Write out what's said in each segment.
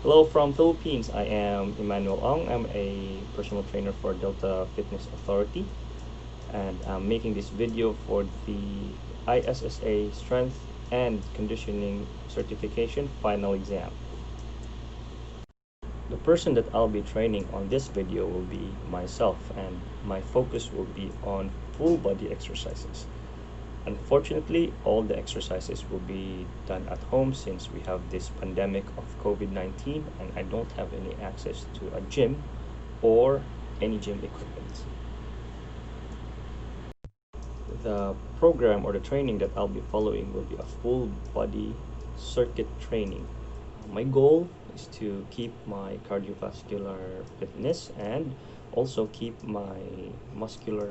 Hello from Philippines. I am Emmanuel Ong. I'm a personal trainer for Delta Fitness Authority, and I'm making this video for the ISSA Strength and Conditioning Certification Final Exam. The person that I'll be training on this video will be myself, and my focus will be on full body exercises. Unfortunately, all the exercises will be done at home since we have this pandemic of COVID-19 and I don't have any access to a gym or any gym equipment. The program or the training that I'll be following will be a full body circuit training. My goal is to keep my cardiovascular fitness and also keep my muscular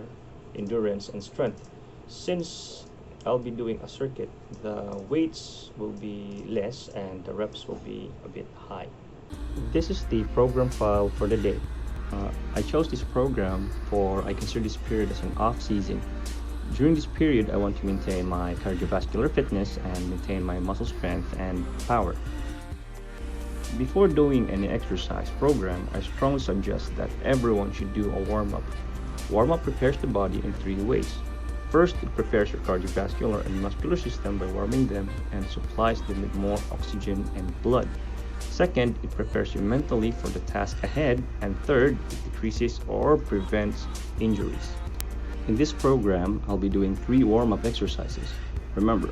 endurance and strength. Since I'll be doing a circuit, the weights will be less and the reps will be a bit high. This is the program file for the day. I chose this program for I consider this period as an off season. During this period, I want to maintain my cardiovascular fitness and maintain my muscle strength and power. Before doing any exercise program, I strongly suggest that everyone should do a warm-up. Warm-up prepares the body in three ways. First, it prepares your cardiovascular and muscular system by warming them and supplies them with more oxygen and blood. Second, it prepares you mentally for the task ahead. And third, it decreases or prevents injuries. In this program, I'll be doing 3 warm-up exercises. Remember,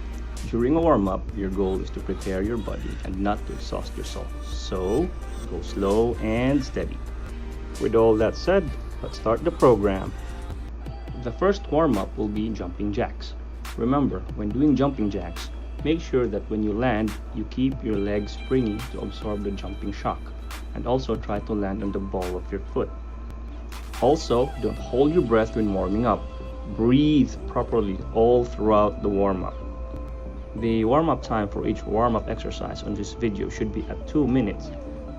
during a warm-up, your goal is to prepare your body and not to exhaust yourself. So, go slow and steady. With all that said, let's start the program. The first warm-up will be jumping jacks. Remember, when doing jumping jacks, make sure that when you land, you keep your legs springy to absorb the jumping shock, and also try to land on the ball of your foot. Also, don't hold your breath when warming up. Breathe properly all throughout the warm-up. The warm-up time for each warm-up exercise on this video should be at 2 minutes,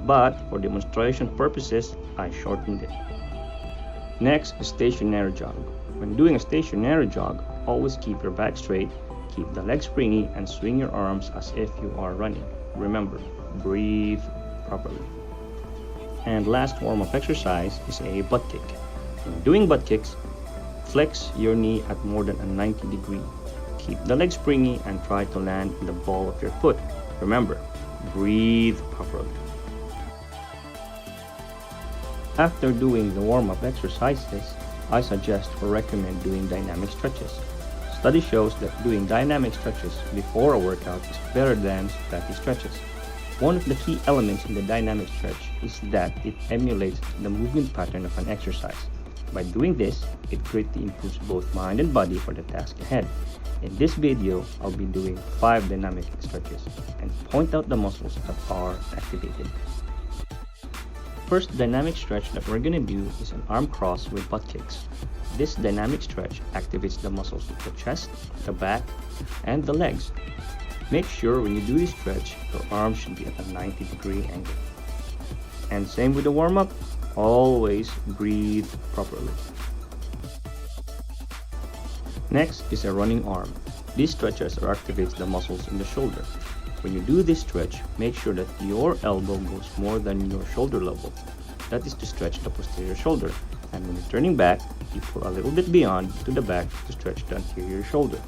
but for demonstration purposes, I shortened it. Next is stationary jog. When doing a stationary jog, always keep your back straight, keep the legs springy, and swing your arms as if you are running. Remember, breathe properly. And last warm-up exercise is a butt kick. When doing butt kicks, flex your knee at more than a 90 degree. Keep the legs springy and try to land in the ball of your foot. Remember, breathe properly. After doing the warm-up exercises, I suggest or recommend doing dynamic stretches. Study shows that doing dynamic stretches before a workout is better than static stretches. One of the key elements in the dynamic stretch is that it emulates the movement pattern of an exercise. By doing this, it greatly improves both mind and body for the task ahead. In this video, I'll be doing 5 dynamic stretches and point out the muscles that are activated. First dynamic stretch that we're going to do is an arm cross with butt kicks. This dynamic stretch activates the muscles of the chest, the back, and the legs. Make sure when you do this stretch, your arms should be at a 90 degree angle. And same with the warm-up, always breathe properly. Next is a running arm. This stretches or activates the muscles in the shoulder. When you do this stretch, make sure that your elbow goes more than your shoulder level. That is to stretch the posterior shoulder. And when you're turning back, you pull a little bit beyond to the back to stretch the anterior shoulder.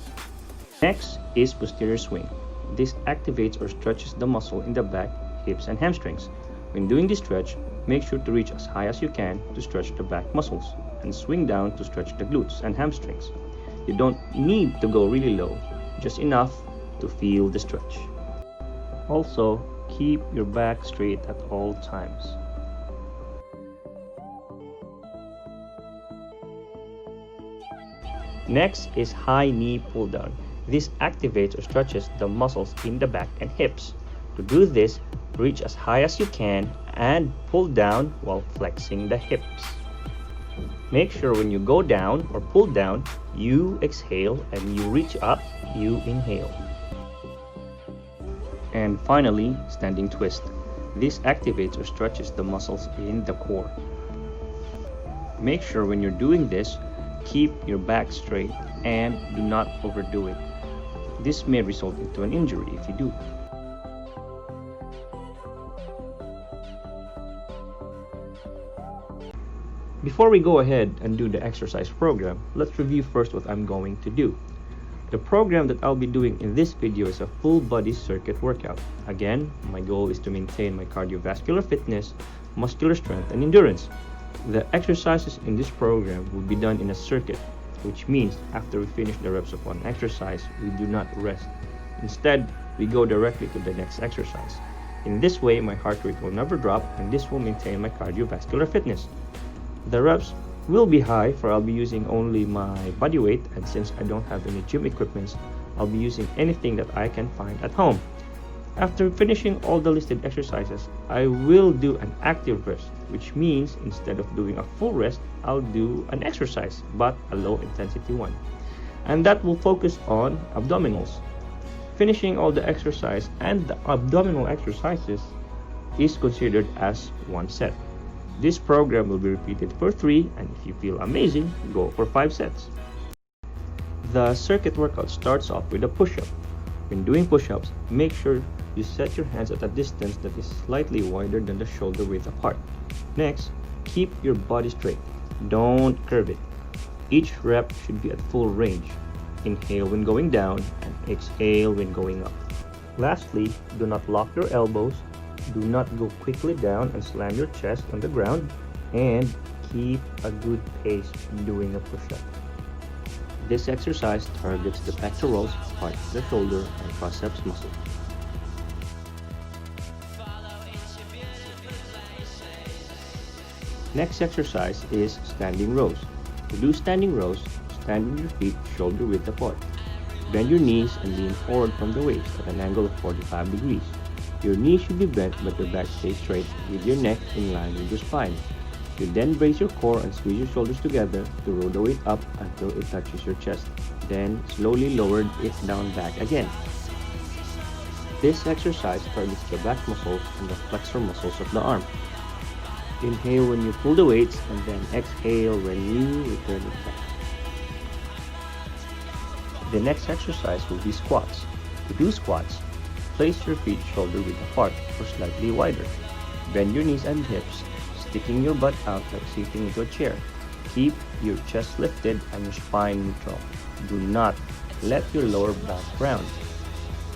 Next is posterior swing. This activates or stretches the muscle in the back, hips, and hamstrings. When doing this stretch, make sure to reach as high as you can to stretch the back muscles and swing down to stretch the glutes and hamstrings. You don't need to go really low, just enough to feel the stretch. Also, keep your back straight at all times. Next is high knee pull down. This activates or stretches the muscles in the back and hips. To do this, reach as high as you can and pull down while flexing the hips. Make sure when you go down or pull down, you exhale, and you reach up, you inhale. And finally, standing twist. This activates or stretches the muscles in the core. Make sure when you're doing this, keep your back straight and do not overdo it. This may result into an injury if you do. Before we go ahead and do the exercise program, let's review first what I'm going to do. The program that I'll be doing in this video is a full body circuit workout. Again, my goal is to maintain my cardiovascular fitness, muscular strength, and endurance. The exercises in this program will be done in a circuit, which means after we finish the reps of one exercise, we do not rest. Instead, we go directly to the next exercise. In this way, my heart rate will never drop, and this will maintain my cardiovascular fitness. The reps will be high, for I'll be using only my body weight, and since I don't have any gym equipment, I'll be using anything that I can find at home. After finishing all the listed exercises, I will do an active rest, which means instead of doing a full rest, I'll do an exercise, but a low intensity one. And that will focus on abdominals. Finishing all the exercise and the abdominal exercises is considered as one set. This program will be repeated for 3, and if you feel amazing, go for 5 sets. The circuit workout starts off with a push-up. When doing push-ups, make sure you set your hands at a distance that is slightly wider than the shoulder width apart. Next, keep your body straight. Don't curve it. Each rep should be at full range. Inhale when going down and exhale when going up. Lastly, do not lock your elbows. Do not go quickly down and slam your chest on the ground, and keep a good pace doing a push-up. This exercise targets the pectorals, part of the shoulder, and triceps muscle. Next exercise is standing rows. To do standing rows, stand with your feet shoulder width apart. Bend your knees and lean forward from the waist at an angle of 45 degrees. Your knees should be bent but your back stays straight with your neck in line with your spine. You then brace your core and squeeze your shoulders together to roll the weight up until it touches your chest. Then slowly lower it down back again. This exercise targets the back muscles and the flexor muscles of the arm. Inhale when you pull the weights and then exhale when you return it back. The next exercise will be squats. To do squats, place your feet shoulder width apart or slightly wider. Bend your knees and hips, sticking your butt out like sitting into a chair. Keep your chest lifted and your spine neutral. Do not let your lower back round.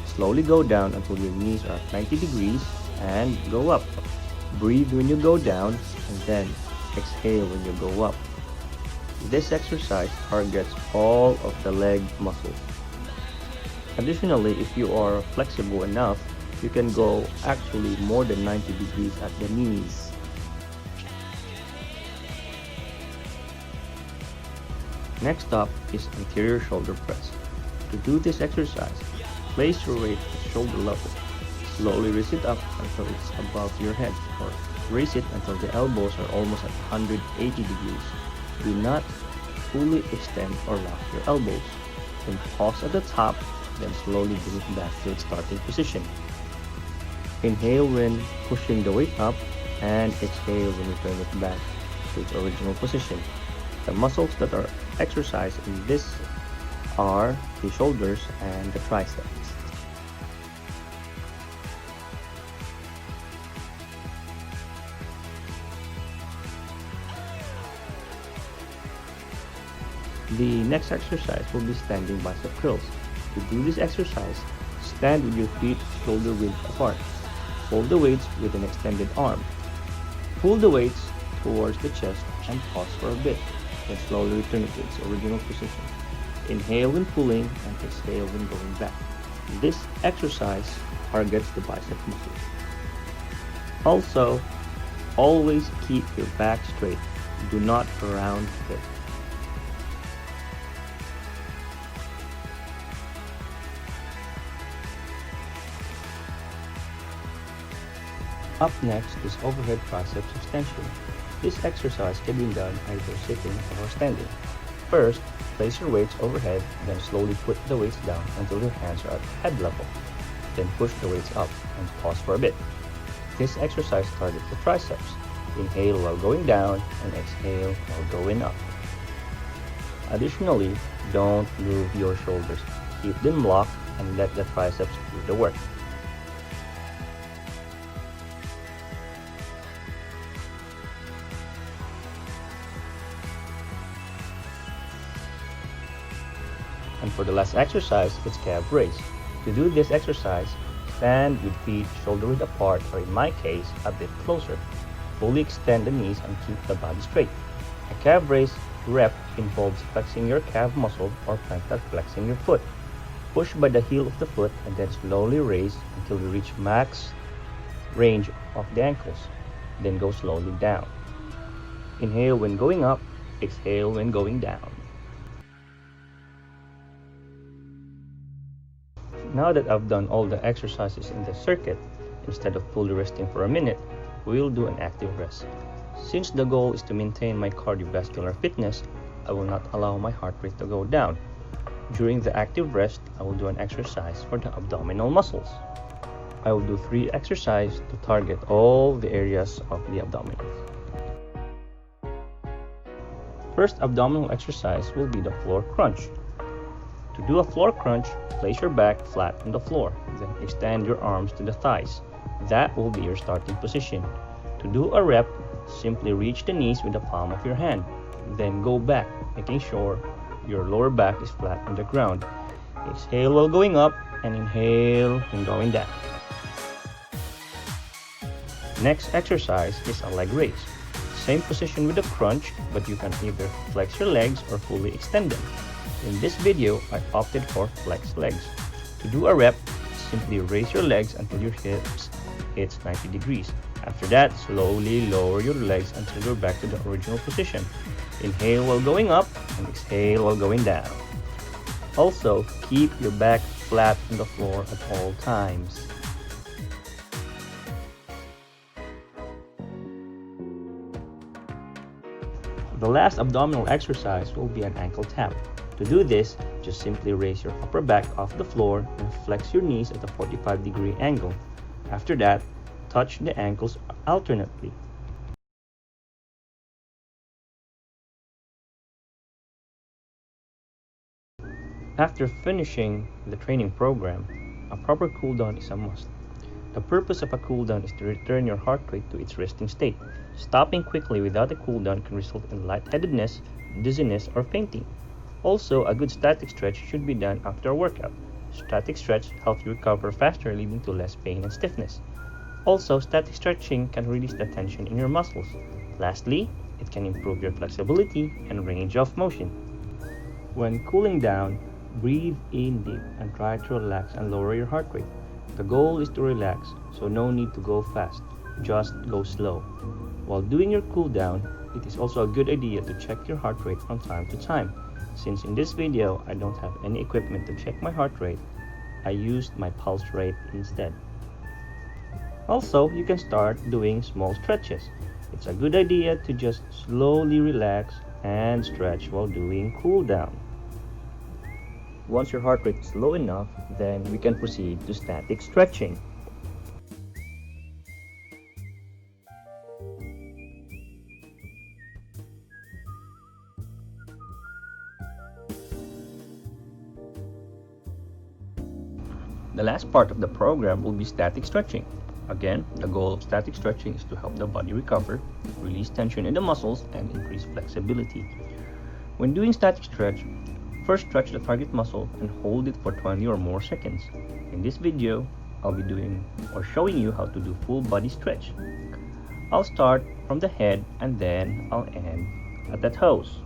Slowly go down until your knees are at 90 degrees and go up. Breathe when you go down and then exhale when you go up. This exercise targets all of the leg muscles. Additionally, if you are flexible enough, you can go actually more than 90 degrees at the knees. Next up is anterior shoulder press. To do this exercise, place your weight at shoulder level. Slowly raise it up until it's above your head, or raise it until the elbows are almost at 180 degrees. Do not fully extend or lock your elbows. Then pause at the top, then slowly bring it back to its starting position. Inhale when pushing the weight up, and exhale when you turn it back to its original position. The muscles that are exercised in this are the shoulders and the triceps. The next exercise will be standing bicep curls. To do this exercise, stand with your feet shoulder width apart. Hold the weights with an extended arm. Pull the weights towards the chest and pause for a bit, then slowly return it to its original position. Inhale when pulling and exhale when going back. This exercise targets the bicep muscles. Also, always keep your back straight. Do not round it. Up next is overhead triceps extension. This exercise can be done either sitting or standing. First, place your weights overhead, then slowly put the weights down until your hands are at head level. Then push the weights up and pause for a bit. This exercise targets the triceps. Inhale while going down and exhale while going up. Additionally, don't move your shoulders. Keep them locked and let the triceps do the work. And for the last exercise, it's calf raise. To do this exercise, stand with feet shoulder width apart, or in my case, a bit closer. Fully extend the knees and keep the body straight. A calf raise rep involves flexing your calf muscle or plantar flexing your foot. Push by the heel of the foot and then slowly raise until you reach max range of the ankles. Then go slowly down. Inhale when going up, exhale when going down. Now that I've done all the exercises in the circuit, instead of fully resting for a minute, we'll do an active rest. Since the goal is to maintain my cardiovascular fitness, I will not allow my heart rate to go down. During the active rest, I will do an exercise for the abdominal muscles. I will do 3 exercises to target all the areas of the abdominals. First abdominal exercise will be the floor crunch. To do a floor crunch, place your back flat on the floor, then extend your arms to the thighs. That will be your starting position. To do a rep, simply reach the knees with the palm of your hand. Then go back, making sure your lower back is flat on the ground. Exhale while going up and inhale when going down. Next exercise is a leg raise. Same position with the crunch, but you can either flex your legs or fully extend them. In this video, I opted for flex legs. To do a rep, simply raise your legs until your hips hits 90 degrees. After that, slowly lower your legs until you're back to the original position. Inhale while going up and exhale while going down. Also, keep your back flat on the floor at all times. The last abdominal exercise will be an ankle tap. To do this, just simply raise your upper back off the floor and flex your knees at a 45-degree angle. After that, touch the ankles alternately. After finishing the training program, a proper cool down is a must. The purpose of a cool down is to return your heart rate to its resting state. Stopping quickly without a cool down can result in lightheadedness, dizziness, or fainting. Also, a good static stretch should be done after a workout. Static stretch helps you recover faster, leading to less pain and stiffness. Also, static stretching can release the tension in your muscles. Lastly, it can improve your flexibility and range of motion. When cooling down, breathe in deep and try to relax and lower your heart rate. The goal is to relax, so no need to go fast, just go slow. While doing your cool down, it is also a good idea to check your heart rate from time to time. Since in this video I don't have any equipment to check my heart rate, I used my pulse rate instead. Also, you can start doing small stretches. It's a good idea to just slowly relax and stretch while doing cool down. Once your heart rate is low enough, then we can proceed to static stretching. The last part of the program will be static stretching. Again, the goal of static stretching is to help the body recover, release tension in the muscles, and increase flexibility. When doing static stretch, first stretch the target muscle and hold it for 20 or more seconds. In this video, I'll be doing or showing you how to do full body stretch. I'll start from the head and then I'll end at the toes.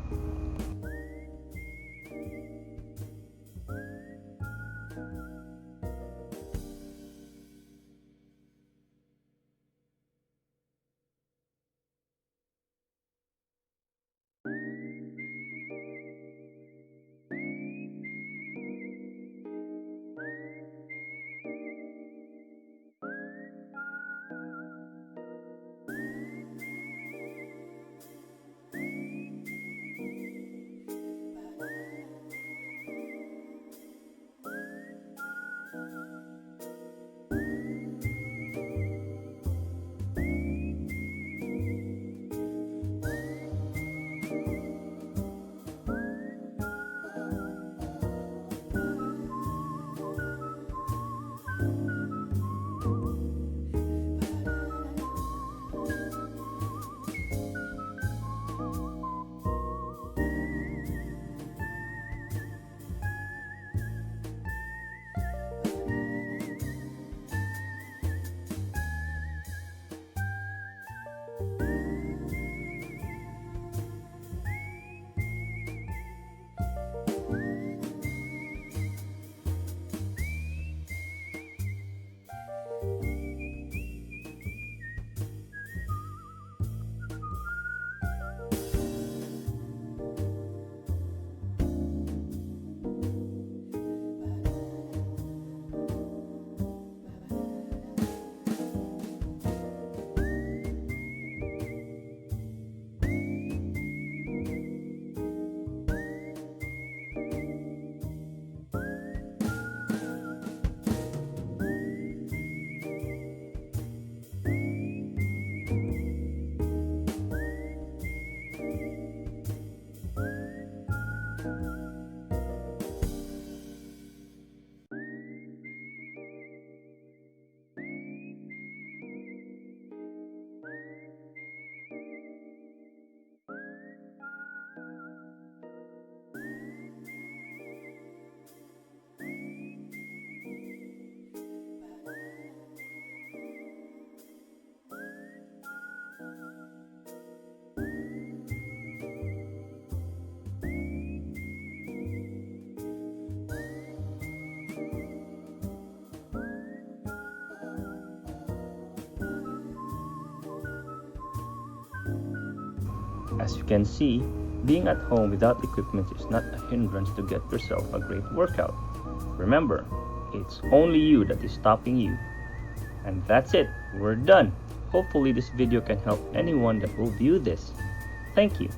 As you can see, being at home without equipment is not a hindrance to get yourself a great workout. Remember, it's only you that is stopping you. And that's it, we're done. Hopefully this video can help anyone that will view this. Thank you.